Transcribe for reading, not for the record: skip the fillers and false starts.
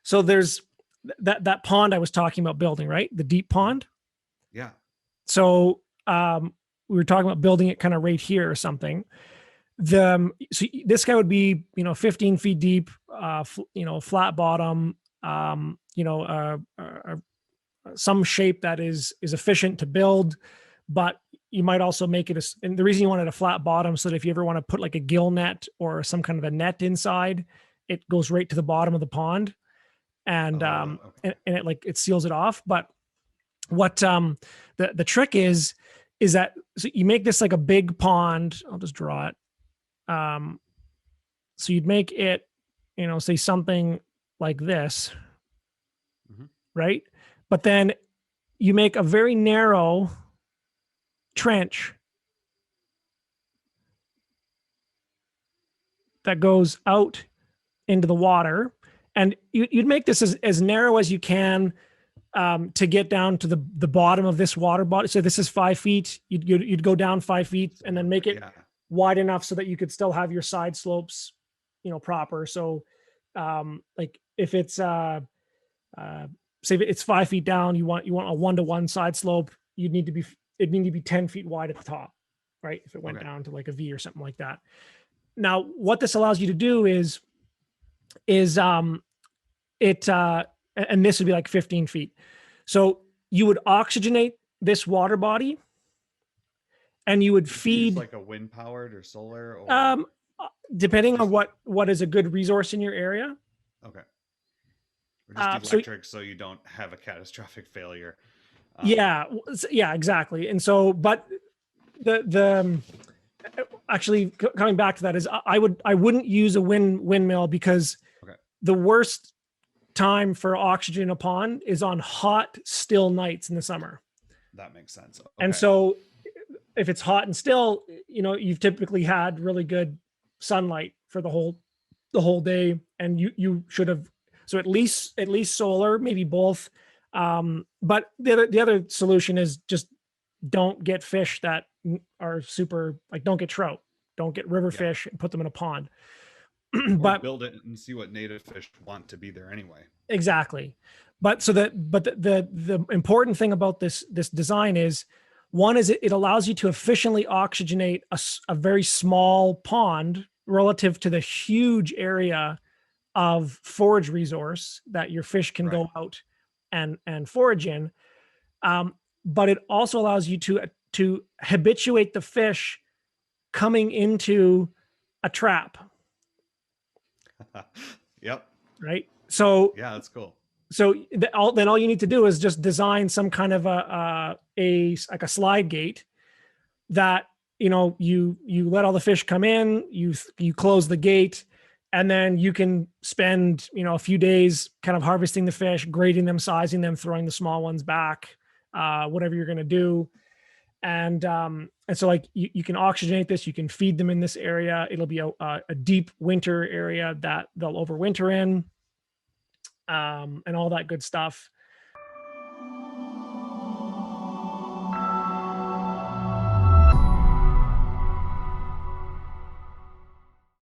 So there's that pond I was talking about building, right? The deep pond. Yeah. So we were talking about building it kind of right here or something. So this guy would be 15 feet deep, flat bottom, some shape that is efficient to build, but you might also make it and the reason you wanted a flat bottom so that if you ever want to put like a gill net or some kind of a net inside, it goes right to the bottom of the pond, and okay. and it seals it off. But what the trick is that, so you make this like a big pond. I'll just draw it. So you'd make it, say something like this, right? But then you make a very narrow trench that goes out into the water, and you'd make this as narrow as you can to get down to the bottom of this water body. So this is 5 feet. You'd go down 5 feet and then make it wide enough so that you could still have your side slopes, proper. So, like if it's say it's 5 feet down, you want a 1-to-1 side slope. It'd need to be 10 feet wide at the top, right? If it went down to like a V or something like that. Now, what this allows you to do is and this would be like 15 feet. So you would oxygenate this water body, and you would feed like a wind powered or solar, or depending on what is a good resource in your area. Okay. Or just electric, so you don't have a catastrophic failure. Yeah, exactly. And so, but the actually coming back to that is I wouldn't use a windmill, because the worst time for oxygen in a pond is on hot, still nights in the summer. That makes sense. Okay. And so if it's hot and still, you've typically had really good sunlight for the whole day, and you should have, so at least solar, maybe both. But the other solution is just don't get fish that are super, like, don't get trout, don't get river fish and put them in a pond. But build it and see what native fish want to be there anyway. Exactly. But the important thing about this design is, one is it allows you to efficiently oxygenate a very small pond relative to the huge area of forage resource that your fish can go out and forage in. But it also allows you to habituate the fish coming into a trap. Yep. Right. So yeah, that's cool. So then all you need to do is just design some kind of a slide gate that, you let all the fish come in, you close the gate, and then you can spend, a few days kind of harvesting the fish, grading them, sizing them, throwing the small ones back, whatever you're going to do. And so like you can oxygenate this, you can feed them in this area. It'll be a deep winter area that they'll overwinter in, and all that good stuff.